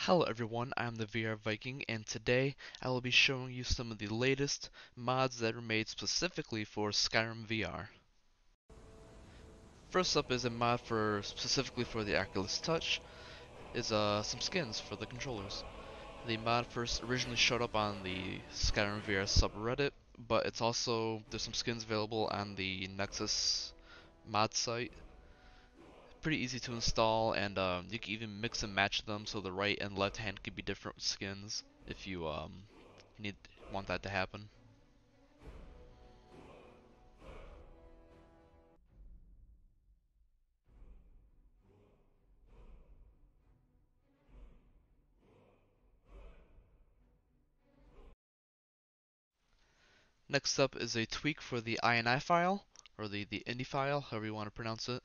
Hello everyone, I'm the VR Viking, and today I will be showing you some of the latest mods that were made specifically for Skyrim VR. First up is a mod specifically for the Oculus Touch, is some skins for the controllers. The mod first originally showed up on the Skyrim VR subreddit, but there's some skins available on the Nexus mod site. Pretty easy to install, and you can even mix and match them so the right and left hand could be different skins if you need want that to happen. Next up is a tweak for the INI file, or the INI file, however you want to pronounce it.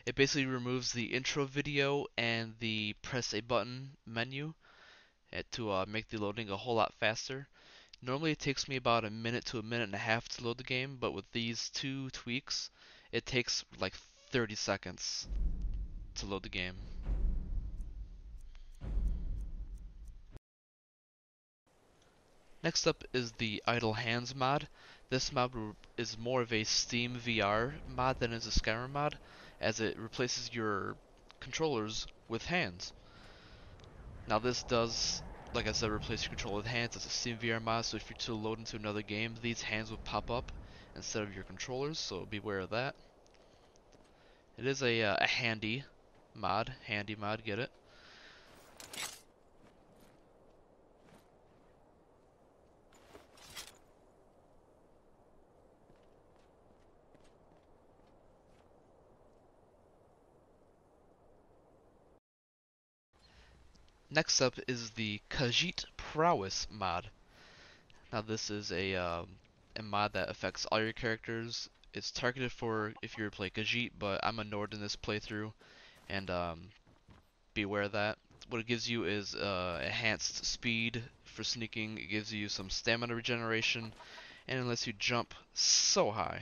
It basically removes the intro video and the press a button menu to make the loading a whole lot faster. Normally it takes me about a minute to a minute and a half to load the game, but with these two tweaks, it takes like 30 seconds to load the game. Next up is the Idle Hands mod. This mod is more of a Steam VR mod than is a Skyrim mod, as it replaces your controllers with hands. Now this does, like I said, replace your controller with hands. It's a Steam VR mod, so if you're to load into another game, these hands will pop up instead of your controllers, so beware of that. It is a handy mod, get it? Next up is the Khajiit Prowess mod. Now this is a mod that affects all your characters. It's targeted for if you play Khajiit, but I'm a Nord in this playthrough, and beware of that. What it gives you is enhanced speed for sneaking. It gives you some stamina regeneration, and it lets you jump so high.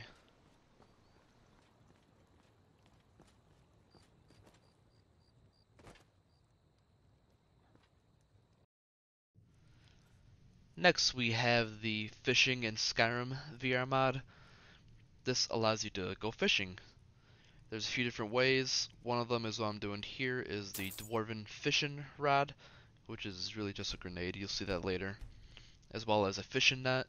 Next we have the Fishing in Skyrim VR mod. This allows you to go fishing. There's a few different ways. One of them is what I'm doing here is the Dwarven Fishing Rod, which is really just a grenade. You'll see that later. As well as a fishing net.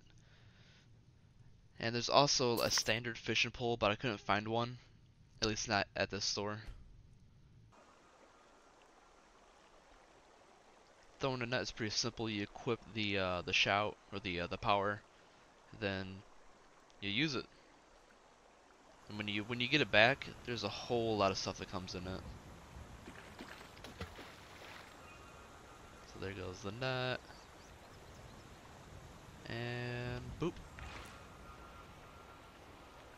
And there's also a standard fishing pole, but I couldn't find one. At least not at this store. Throwing a net is pretty simple. You equip the shout or the power, then you use it. And when you get it back, there's a whole lot of stuff that comes in it. So there goes the net. And boop.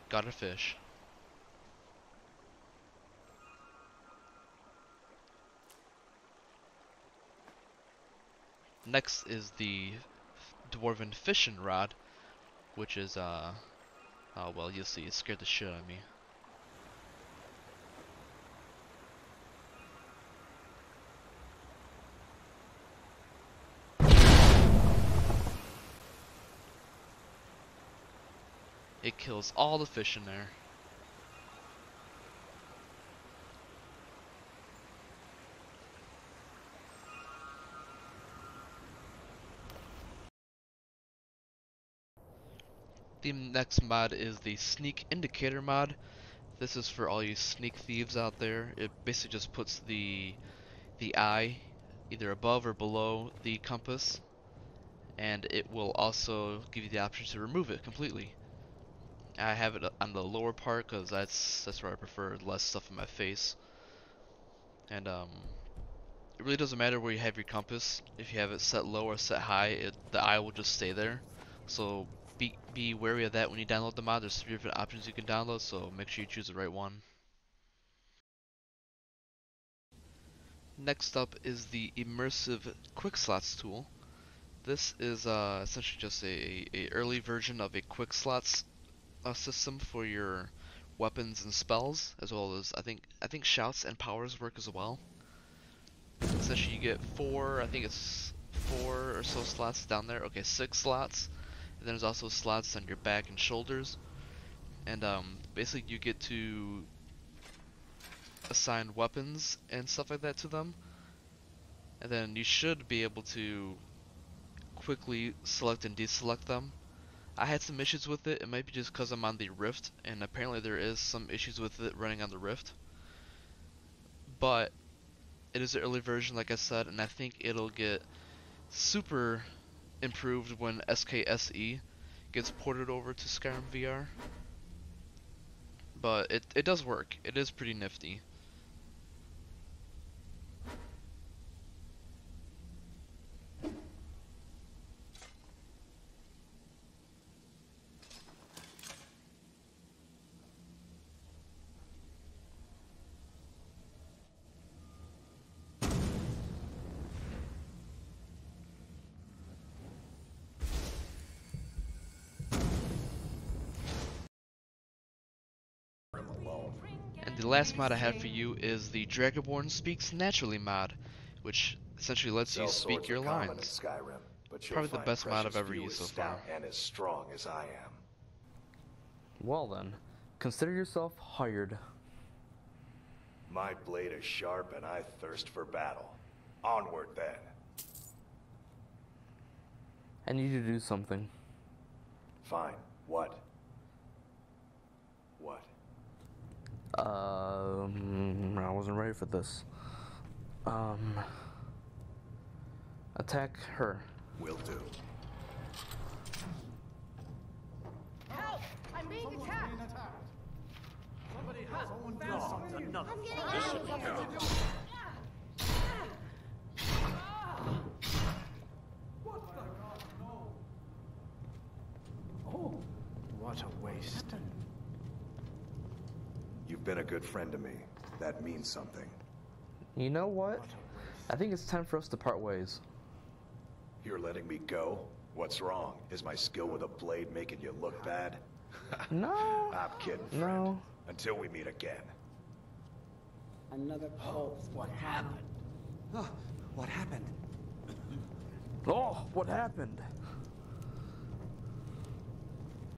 Got a fish. Next is the Dwarven Fishing Rod, which is oh well, you'll see, it scared the shit out of me. It kills all the fish in there. The next mod is the Sneak Indicator mod. This is for all you sneak thieves out there. It basically just puts the eye either above or below the compass, and it will also give you the option to remove it completely. I have it on the lower part because that's where I prefer less stuff in my face. And it really doesn't matter where you have your compass. If you have it set low or set high, the eye will just stay there. So be wary of that when you download the mod. There's 3 different options you can download, so make sure you choose the right one. Next up is the Immersive Quickslots tool. This is essentially just a early version of a Quickslots system for your weapons and spells, as well as I think shouts and powers work as well. Essentially, you get four, I think it's four or so slots down there. Okay, 6 slots. And then there's also slots on your back and shoulders. And basically, you get to assign weapons and stuff like that to them. And then you should be able to quickly select and deselect them. I had some issues with it. It might be just because I'm on the Rift, and apparently there is some issues with it running on the Rift. But it is an early version, like I said, and I think it'll get super improved when SKSE gets ported over to Skyrim VR. But it does work. It is pretty nifty. And the last mod I have for you is the Dragonborn Speaks Naturally mod, which essentially lets you speak your lines. Skyrim, but Probably the best mod I've ever used so far. And as strong as I am. Well then, consider yourself hired. My blade is sharp and I thirst for battle. Onward then. I need you to do something. Fine. What? What? I wasn't ready for this. Attack her. Will do. Help! I'm being attacked! Somebody has found another. I'm getting out! What the god, no! Oh, what a waste. You've been a good friend to me. That means something. You know what? I think it's time for us to part ways. You're letting me go? What's wrong? Is my skill with a blade making you look bad? No. I'm kidding, friend. No. Until we meet again. Another pulse. What happened? What happened? Oh, what happened?